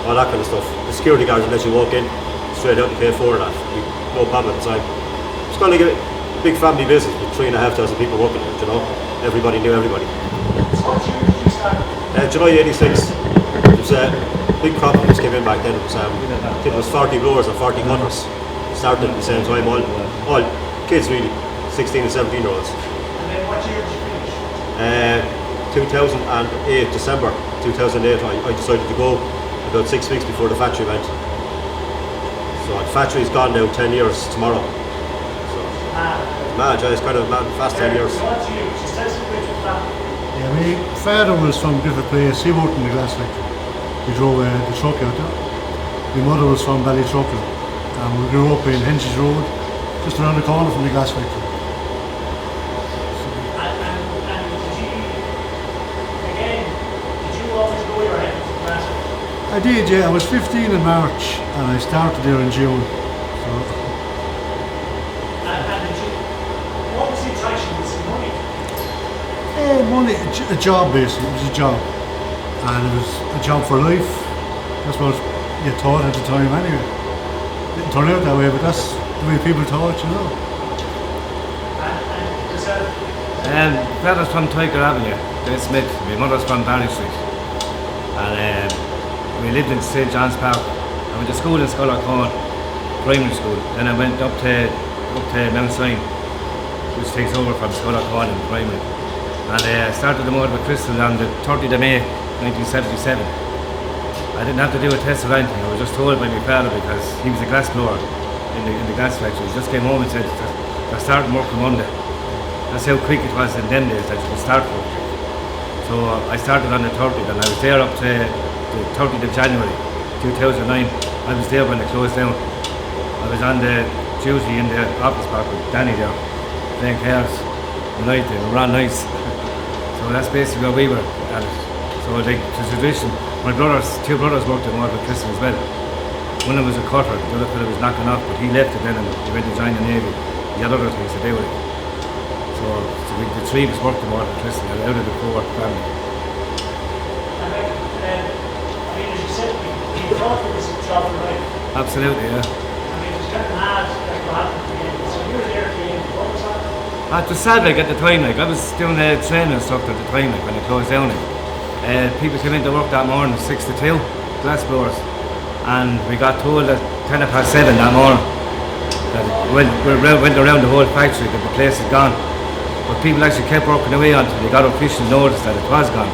all that kind of stuff. The security guards would let you walk in straight out the K4 and that, no problem at the time. It's kind of like a big family business with 3,500 people working in it, you know. Everybody knew everybody. So what year did you start? July 86. It was a big crop that just came in back then. It was, I think it was 40 blowers and 40 cutters. Started at the same time, all kids really, 16 and 17 year olds. And then what year did you finish? 2008, December 2008, I decided to go about 6 weeks before the factory went. So the factory's gone now 10 years tomorrow. So, mad, it's kind of mad, fast 10 years. What's you? Just tell us a bit of family. Yeah, my father was from Griffith Place. He worked in the glass factory. He drove the truck out there. My mother was from Ballytruckle. And we grew up in Henches Road, just around the corner from the glass factory. And did you always go your head into the glass factory? I did, yeah. I was 15 in March and I started there in June. So, And did you, what was the attraction with some money? money, a job basically. It was a job. And it was a job for life. That's what you thought at the time anyway. Didn't turn out that way, but that's the way people thought, you know. And yourself? Father's from Tyker Avenue, Glen Smith. My mother's from Barney Street. And we lived in St. John's Park. I went to school in Scullercorn, primary school. Then I went up to Mount Sion, which takes over from Scullercorn in primary. And I started the motor with Crystal on the 30th of May 1977. I didn't have to do a test or anything. I was just told by my father because he was a glass blower in the glass factory. He just came home and said, they're starting work on Monday. That's how quick it was in them days that you could start work. So I started on the 30th and I was there up to the 30th of January 2009. I was there when it closed down. I was on the duty in the office park with Danny there, playing cards all night and ran nights. So that's basically where we were at it. So like the tradition, my two brothers worked at Morgan Christian as well. One of them was a cutter, the other fellow was knocking off, but he left it then and he went to join the Navy. He had other things to do with it. So the three of us worked at Morgan Christian out of the four family. And as you said, you thought it was a job for life. Absolutely, yeah. It was kind of mad that what happened at the end. So you were there at the end. What was that? It was sad like at the time, like I was doing training and stuff at the time, like when it closed down. People came into work that morning, 6 to 2, glass blowers, and we got told at 7:10 that morning that we went around the whole factory that the place is gone. But people actually kept working away until they got official notice that it was gone.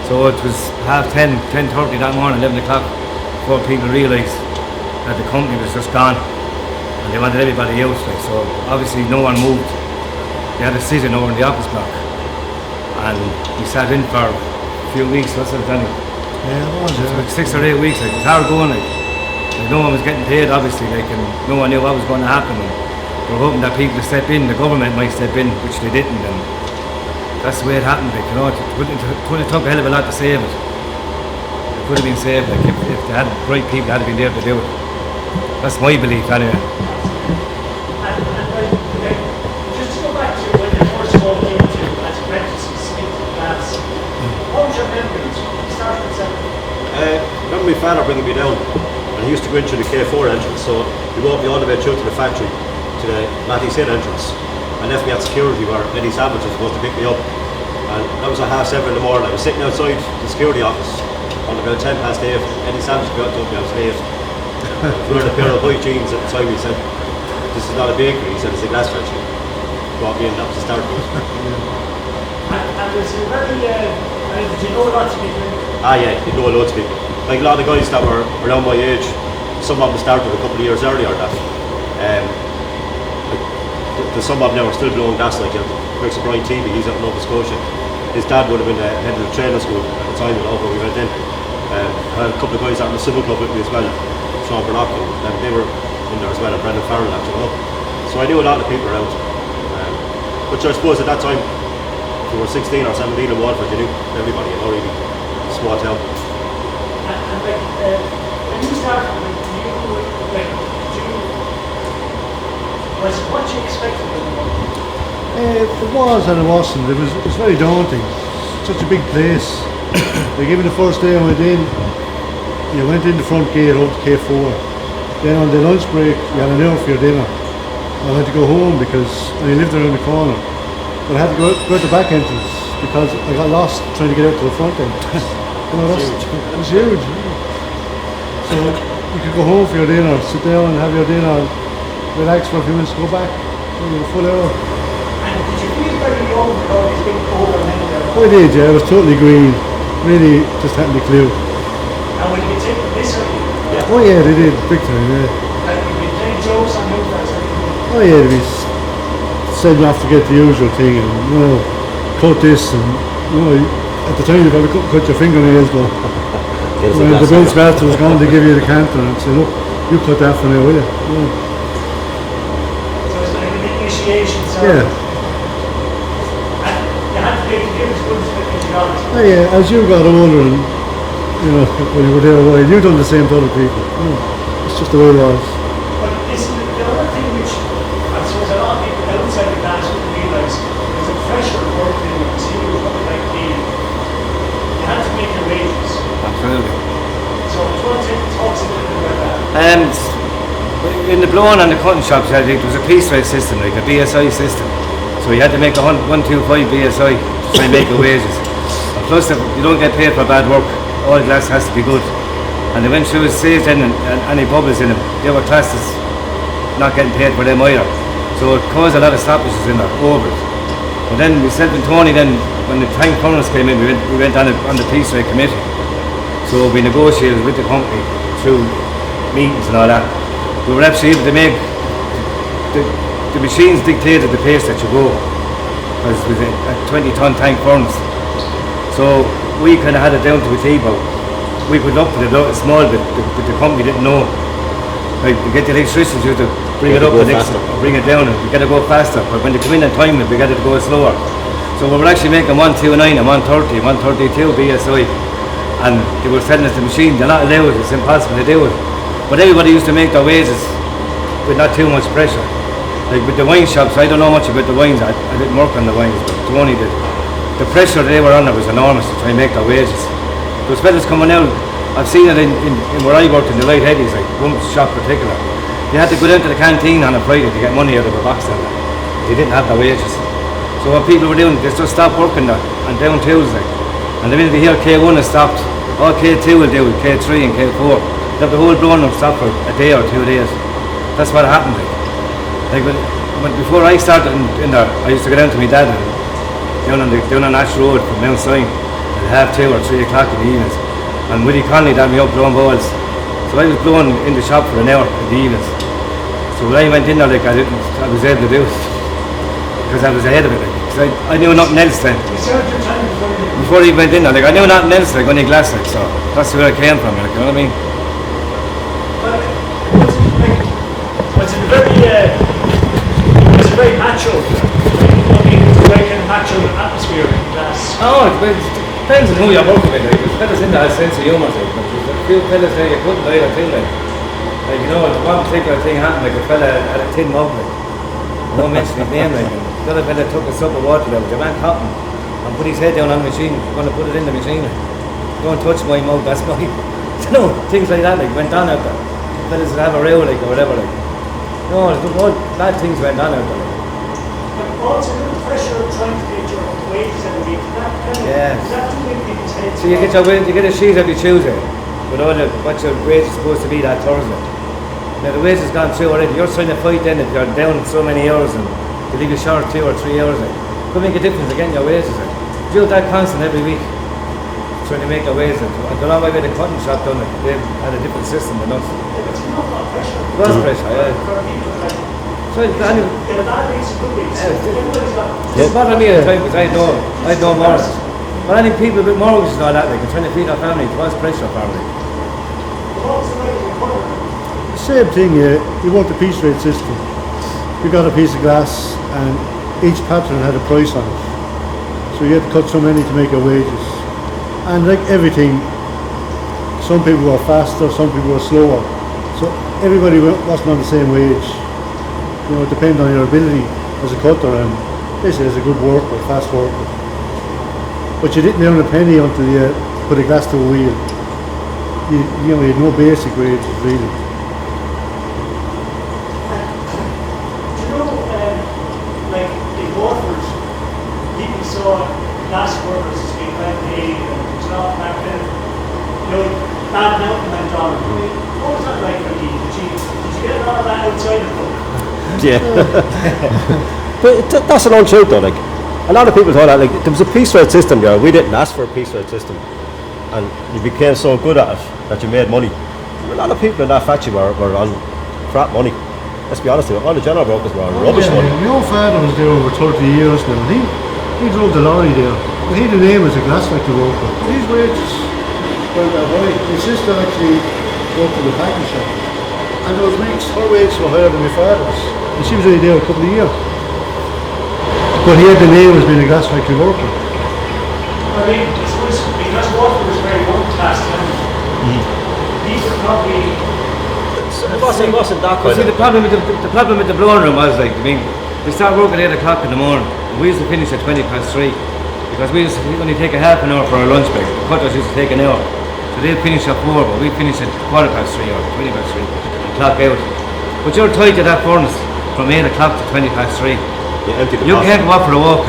So it was 10:30 that morning, 11 o'clock, before people realised that the company was just gone and they wanted everybody out. Like, so obviously no one moved. They had a sit-in over in the office block and we sat in for a few weeks, wasn't it, Danny? Yeah, it was, yeah. Like 6 or 8 weeks, like it was hard going, like no one was getting paid obviously, like, and no one knew what was going to happen. And they were hoping that people would step in, the government might step in, which they didn't, and that's the way it happened, like, you know, it would have took a hell of a lot to save it. It could have been saved, like, if they had right people had been there to do it. That's my belief anyway. Just to go back to when you first walked into as apprentices into the glass, what was your memories when you started at 7? Remember my father bringing me down, and he used to go into the K4 entrance, so he walked me all the way through to the factory, to the Matty's Hill entrance, and left me at security where Eddie Savage was supposed to pick me up. And that was at 7:30 in the morning. I was sitting outside the security office on about 8:10. Eddie Savage got told me I was late. Wearing a pair of white jeans at the time. He said, "This is not a bakery," he said, "it's a glass factory." Brought me in, that was the start of it. And was it very, did you know lots of people? Yeah, you know loads of people. Like a lot of the guys that were around my age, some of them started a couple of years earlier that. Some of them now are still blowing gas, like Chris O'Brien TV, he's up in Nova Scotia. His dad would have been the head of the training school at the time, when we went in. I had a couple of guys out in the civil club with me as well, Sean Burnock, and they were in there as well, and Brendan Farrell, you know. So I knew a lot of people around. But I suppose at that time, if you were 16 or 17 in Waterford, you knew everybody, you know, really. Small town. And when you started, was it what you expected when you walked in? It was and it wasn't. It was very daunting. Such a big place. Like even the first day I went in, you went in the front gate up to K4. Then on the lunch break, you had an hour for your dinner. I had to go home because I lived around the corner. But I had to go out the back entrance because I got lost trying to get out to the front end. It was huge. So you could go home for your dinner, sit down and have your dinner, relax for a few minutes, go back, a full hour. And did you feel very young with all these big older men there? I did, yeah, I was totally green. Really just hadn't a clue. And when you take the piss out of you, Oh yeah, they did, big time, yeah. like you've been playing jokes on you guys, Oh yeah, they said you have to get the usual thing and, cut this and, at the time you probably couldn't cut your fingernails, but Gives when a the glass bill master was going to give you the canter and say, look, you cut that for me, will you? so it's like an initiation. So Yeah. And you had to pay to give as good as you got. Oh yeah, as you got older and, when you were there a while, you done the same to other people. It's just the way it was. But listen, the other thing which I suppose a lot of people outside the class wouldn't realise is the pressure of working in the senior public like Dean. You had to make your wages. Absolutely. So I just want to talk to you a little bit about that. In the blowing and the cutting shops, I think there was a piece rate system, like a BSI system. So you had to make 125 BSI to try and make your wages. And plus, if you don't get paid for bad work, all glass has to be good. And they went through a stage then and any bubbles in them, they were classed as not getting paid for them either. So it caused a lot of stoppages in there, over it. But then myself and Tony then, when the tank furnace came in, we went on the piece rate committee. So we negotiated with the company through meetings and all that. We were actually able to make, the machines dictated the pace that you go, because it was a 20-ton tank furnace. So we kind of had it down to a T, but we put up with it a small bit, but the company didn't know. Like, to get the electricians, you have to bring it up the next, bring it down, and we got to go faster. But when they come in and time it, we got to go slower. So we were actually making 129 and 130, 132 BSI, and they were telling us the machine, they're not allowed, it's impossible to do it. But everybody used to make their wages with not too much pressure. Like with the wine shops, I don't know much about the wines, I didn't work on the wines, but Tony did. The pressure they were under was enormous to try and make their wages. Those fellas coming out, I've seen it in where I worked in the light headies, like one shop in particular. They had to go down to the canteen on a Friday to get money out of a box down there. They didn't have their wages. So what people were doing, they just stopped working there and down Tuesday. And the minute they hear K1 has stopped, all K2 will do, K3 and K4. They have the whole blown up stop for a day or 2 days. That's what happened. Like when before I started in there, I used to go down to my dad and down on Ash Road from Mount Sion at 2:30 or 3 o'clock in the evenings. And Willie Connolly had me up blowing balls. So I was blowing in the shop for an hour in the evenings. So when I went in there, like I was able to do it. Because I was ahead of it. Like, 'cause I knew nothing else then. You served your time before you Before he went in there, like I knew nothing else, like only glass, like, so that's where I came from, like, you know what I mean? was it very macho? I mean, it's a very kind of macho atmosphere in class. Oh, it depends on who you're working with, like, there's fellas in there has a sense of humour, like, but there's a few fellas there you couldn't hide a thing, like, you know, one particular thing happened, like a fella had a tin mug, like, I don't mention his name, like, and the other fella took a sup of water out, the man caught him, and put his head down on the machine, going to put it in the machine, like, don't touch my mug, that's mine, you know, things like that, like, went on out there, fellas would have a row, like, or whatever, like, no, all bad things went on out there, like. But also the pressure of trying to get your wages every week. That kind of, Yes. that too big people's heads. So you get a sheet every Tuesday with all what your wage is supposed to be that Thursday. Now the wage has gone through already. You're trying to fight then if you're down so many hours and they leave you short 2 or 3 hours. Like, could make a difference again your wages. Like. Do that constant every week, trying to make a wages. I don't know why the cotton shop done it. They had a different system than us. It's not a lot of pressure. It was pressure, yeah. For people like, So anyway, there are bad weeks and good weeks. Yeah, it's Everybody's got. it bothered me at the time because I know more. But I think people with mortgages and all that, like, they're trying to feed our family, it was pressure family. What was the way you put it? Same thing, you want the piece rate system. You got a piece of glass and each pattern had a price on it. So you had to cut so many to make your wages. And like everything, some people were faster, some people were slower. So everybody wasn't on the same wage. You know, it depended on your ability as a cutter and basically as a good worker, fast worker. But you didn't earn a penny until you put a glass to a wheel. you know, you had no basic wages really. Do you know, like in Waterford, people saw gas workers as being well paid and it's not back then. You know, Bad Mountain went on. I mean, what was that like for you? Did you get a lot of that outside of them? Yeah. But that's an untruth though, like. A lot of people thought that, like, there was a piece rate system there. We didn't ask for a piece rate system. And you became so good at it that you made money. A lot of people in that factory were on crap money. Let's be honest with you, all the general brokers were on rubbish money. My own father was there over 30 years now, and he drove the lorry there. And he had a name as a glass factory worker. But his wages weren't that high. My sister actually worked in the packing shop. And those weeks, her wages were higher than my father's. And she was only there a couple of years. But he had the name as being a glass factory worker. I mean, it's because Waterford was very one-class town. These are probably... It wasn't that But kind see, the problem with the blowing room was like, I mean, we start working at 8 o'clock in the morning. And we used to finish at 3:20 because we used to only take a half an hour for our lunch break. The cutters used to take an hour. So they'd finish at 4, but we'd finish at 3:15 or 3:20 and clock out. But you're tied to that furnace from 8 o'clock to 3:20. You can't go up for a walk.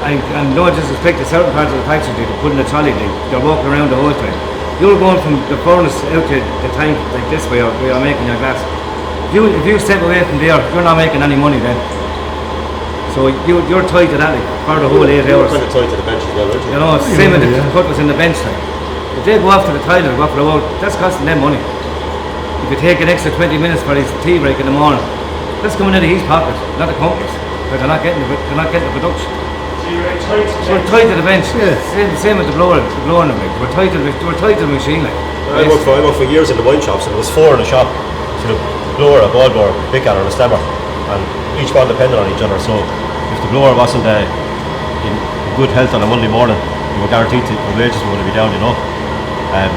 And no disrespect to certain parts of the factory, they're putting a trolley, they're walking around the whole time. You're going from the furnace out to the tank like this way, where you're making your glass. If you step away from there, you're not making any money then. So you're tied to that like, for the whole 8 hours. You're kind of tied to the bench as well, aren't you? Oh, You know, it's the same with the cutters in the bench like. If they go off to the toilet or go up for a walk, that's costing them money. If you take an extra 20 minutes for his tea break in the morning, that's coming out of his pocket, not the company's. Because they're not getting the production. So you're tied to So we're tied to the bench. Yeah. Same with the blowing like. We're tied to the machine like. I worked for years in the wine shops, and there was 4 in a shop. So the blower, a ball blower, a pick and a stemmer, and each one depended on each other. So if the blower wasn't in good health on a Monday morning, you were guaranteed the wages were going to be down, you know. And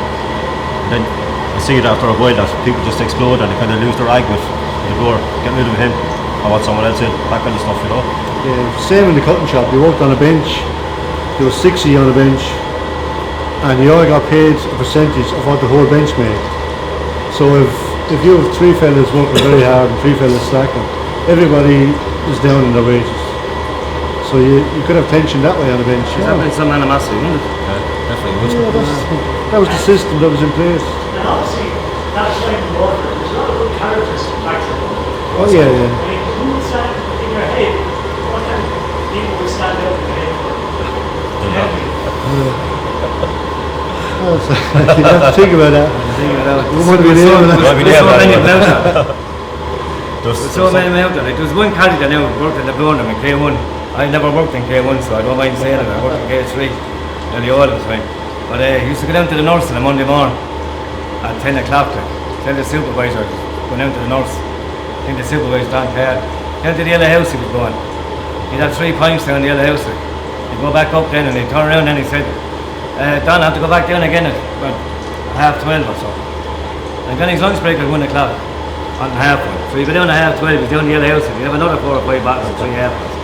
then I see it after a while that people just explode and they kind of lose their ag with the blower, get rid of him, I want someone else in, that kind of stuff, you know. Yeah, same in the cutting shop. You worked on a bench. There was 60 on a bench, and you all got paid a percentage of what the whole bench made. So if you have 3 fellas working very hard and 3 fellas slacking, everybody is down in their wages. So you could have tension that way on a bench. There's been some animosity, wouldn't it? Yeah, definitely. Yeah, that was the system that was in place. And obviously, that time in Waterford, there's a lot of good characters in the factory. Oh yeah, I yeah. mean, who would stand in your head? What kind of people would stand out in your head for? Oh, so you have to think about that. You want to be there with that. There's so many about that. There's There's so many about that. Like, there was one character now who worked in the blowing room in K1. I never worked in K1, so I don't mind saying it. I worked in K3 nearly all the time. But he used to go down to the nurse on a Monday morning at 10 o'clock. Tell the supervisor, go down to the nurse. I think the supervisor Don Card. Down to the yellow house he was going. He'd have 3 pints down the yellow house. He'd go back up then and he'd turn around and he said, Don, I have to go back down again at about 12:30 or so. And then his lunch break at 1 o'clock on half one. So you go down at 12:30, he's down the yellow house and you have another 4 or 5 bottles at 3 half ones.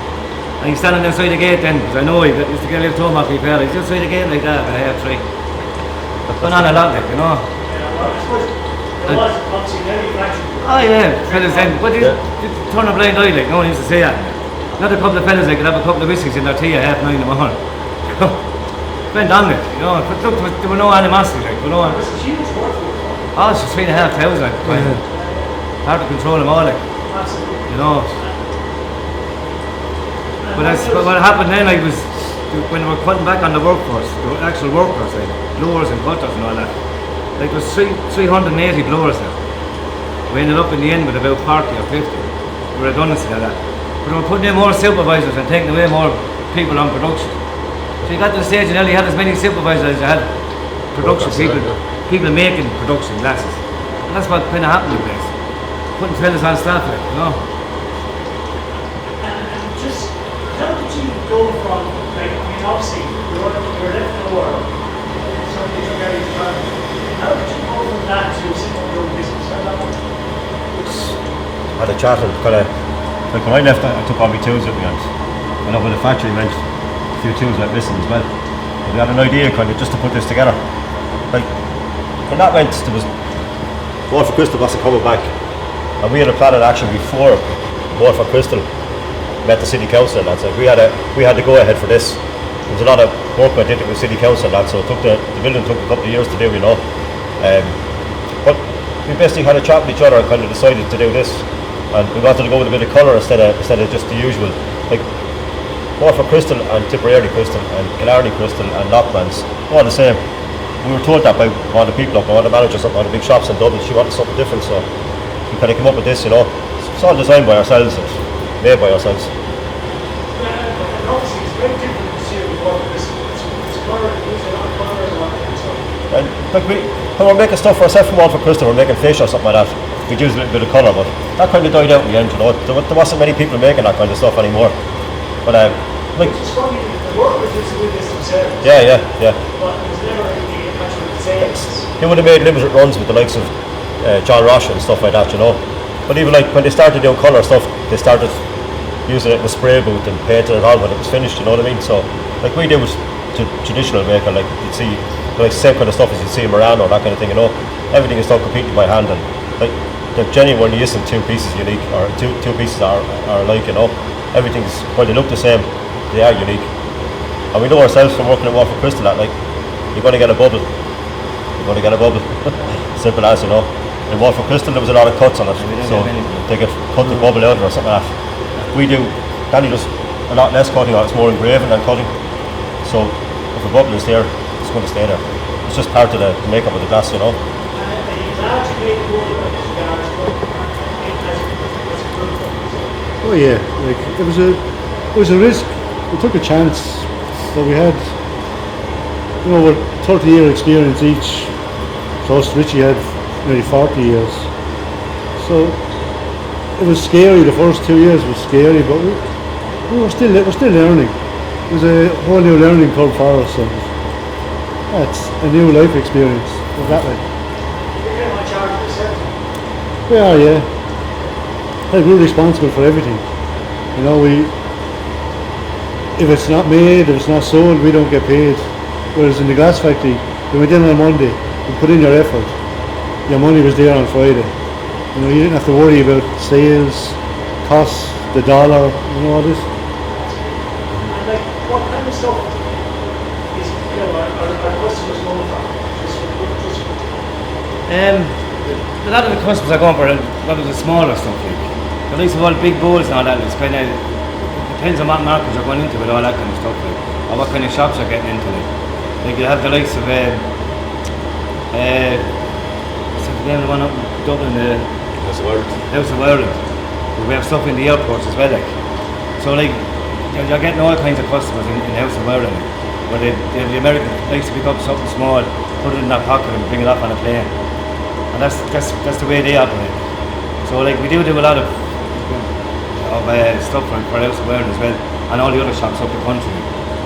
And he's standing outside the gate then, because I know he used to get a little home off his fella. He's outside the gate like that at 3:30. Going on a lot like, you know. There was obviously very fractured. Oh yeah, fellas then, but you turn a blind eye like, no one used to say that. Not a couple of fellas, they could have a couple of whiskies in their tea at 9:30 in the morning. Went on it, you know, but look, there were no animosity, like, you know. It was a huge workforce. Oh, it's just 3,500 like, hard to control them all, like, Absolutely. you know. But what happened then, like, was when we were cutting back on the workforce, the actual workers, like, blowers and cutters and all that, like, there was 380 blowers there. We ended up in the end with about 40 or 50, redundancy of that. But we were putting in more supervisors and taking away more people on production. So you got to the stage and you had as many supervisors as you had production people making production glasses. And that's what kind of happened in the place. Putting fellas on staff, like, you know. And just, how did you go from, like, I mean, obviously, you were left over, somebody took out your time. How did you go from that to setting up your own business? How did that work? had a chat and kind of, like when I left, I took all my tools with me and up in the factory went a few tools went missing as well. We had an idea kind of just to put this together. Like when that went, there was Waterford Crystal wasn't coming back, and we had a plan of action before Waterford Crystal met the city council and that. So we had to go ahead for this. There was a lot of work went into it with city council and that, so the building took a couple of years to do, you know. But we basically had a chat with each other and kind of decided to do this, and we wanted to go with a bit of colour instead of just the usual. Like Waterford Crystal and Tipperary Crystal and Killarney Crystal and Lockman's, all the same. We were told that by one of the people up, one of the managers up on the big shops in Dublin. She wanted something different, so we kind of came up with this, you know. It's all designed by ourselves and made by ourselves. And obviously it's very different this year with what it's colour, there's a lot of colour and a lot of stuff. And like when we're making stuff for ourselves from Waterford Crystal, we're making fish or something like that, we use a little bit of colour, but that kind of died out in the end, you know. There wasn't many people making that kind of stuff anymore. But like, Which is funny, the workers used to do this themselves. yeah. But it was never really actually the same. They would have made limited runs with the likes of John Rosh and stuff like that, you know. But even like when they started doing colour stuff, they started using it in a spray booth and painting it on when it was finished, you know what I mean? So like we do with traditional making, like you'd see like same kind of stuff as you'd see in Murano or that kind of thing, you know. Everything is done completely by hand, and like the genuine isn't two pieces unique, or two pieces are alike, you know. Everything's, while they look the same, they are unique. And we know ourselves from working at Waterford Crystal that like you're going to get a bubble. You're going to get a bubble. Simple as, you know. In Waterford Crystal there was a lot of cuts on it, so they could cut the bubble out or something like that. We do, Danny does a lot less cutting on it, it's more engraving than cutting. So if a bubble is there, it's going to stay there. It's just part of the makeup of the glass, you know. And you glad you made the world about this cigars, as a group. Oh yeah, like it was a risk. We took a chance, but we had, you know, we're 30-year experience each. Plus Richie had nearly 40 years. So it was scary. The first 2 years was scary, but we're still learning. It was a whole new learning curve for us, and that's a new life experience. Exactly. You're getting my charge of yourself. We are, yeah. Like, we're responsible for everything. You know, if it's not made, if it's not sold, we don't get paid. Whereas in the glass factory, you went in on Monday, you put in your effort, your money was there on Friday. You know, you didn't have to worry about sales, costs, the dollar, you know, all this. And like, what kind of stuff is, you know, our customers going for? A lot of the customers are going for a lot of the smaller stuff, like the likes of all big bowls and all that. It's kind of depends on what markets you're going into with all that kind of stuff, like, or what kind of shops you're getting into. Like you have the likes of what's the name of the one up in Dublin, That's the word. House of Ireland. We have stuff in the airports as well, like. So like you're getting all kinds of customers in House of Ireland, like, where the American likes to pick up something small, put it in their pocket and bring it off on a plane. And that's the way they operate. So like we do a lot of stuff for House of Ireland as well, and all the other shops up the country.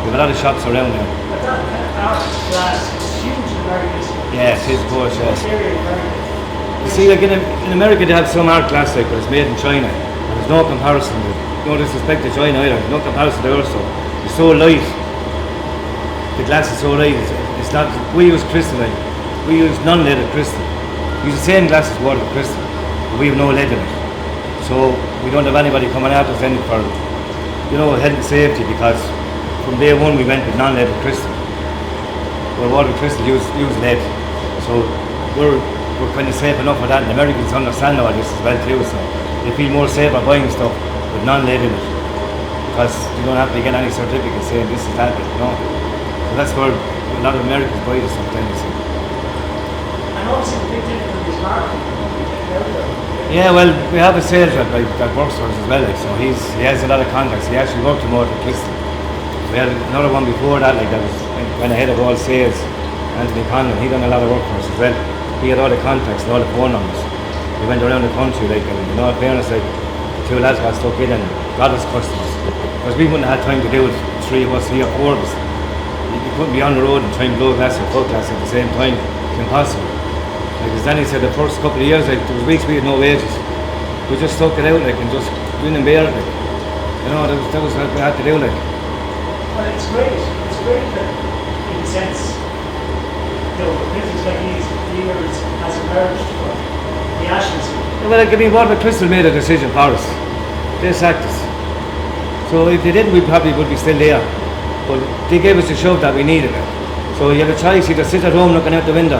We have a lot of shops around there. But that art glass is huge in America. Yeah, it is, of course, yes. Area in America. You see, like in America they have some art glass, like, but it's made in China, and there's no comparison. No disrespect to China either. No comparison to our stuff. It's so light. The glass is so light. It's not. We use crystalline. We use non-leaded crystal. We use the same glass as Waterford Crystal, but we have no lead in it. So we don't have anybody coming at us then for, you know, health and safety, because from day one we went with non-leaded crystal. Where Waterford Crystal use lead. So we're kind of safe enough for that, and Americans understand all this as well too, so they feel more safer buying stuff with non-lead in it, because you don't have to get any certificate saying this is that, you know. So that's where a lot of Americans buy this stuff then, you see. And obviously the big difference is marketing. Yeah, well, we have a sales rep that works for us as well, like, so he has a lot of contacts. He actually worked in Waterford Crystal. We had another one before that, like, that went ahead of all sales, Anthony Conlon. He done a lot of work for us as well. He had all the contacts and all the phone numbers. He went around the country, like, and in all fairness, like, the two lads got stuck in and got us customers. Because we wouldn't have had time to do it, three of us, 4 of us. You couldn't be on the road and try and blow glass and cut glass at the same time. It's impossible. Like as Danny said, the first couple of years, like, there was weeks we had no wages. We just stuck it out, like, and just grin and bear it, like. You know, that was what we had to do, like. Well, it's great. It's great that, in a sense, you know, business like these, you years has emerged from the ashes. Well, like, I mean, Waterford Crystal made a decision for us. They sacked us. So if they didn't, we probably would be still there. But they gave us the shove that we needed it. So you have a choice, either sit at home looking out the window,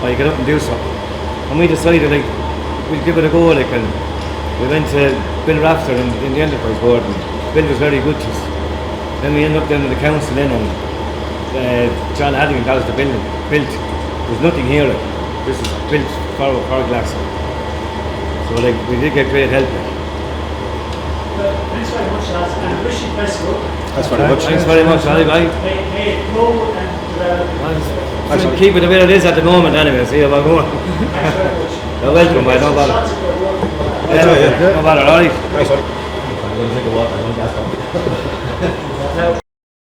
or you get up and do something. And we decided, like, we'll give it a go, like, and we went to Bill Rafter in the enterprise board, and Bill was very good to us. Then we ended up down in the council in, and John Hadigan got us the building built. There's nothing here, like, this is built for glass. So, like, we did get great help. Like. Well, thanks very much, lads, and I wish you the best of luck. Thanks very much. Thanks very much, Ali. Bye. May it grow and develop. We'll keep it the way it is at the moment anyway, see how we're going. Thanks very much. You're welcome, I don't bother. Lots of good work. Yeah, no bother, alright. Thanks, sir. I'm going to take a walk. I'm going to gas pump. Now,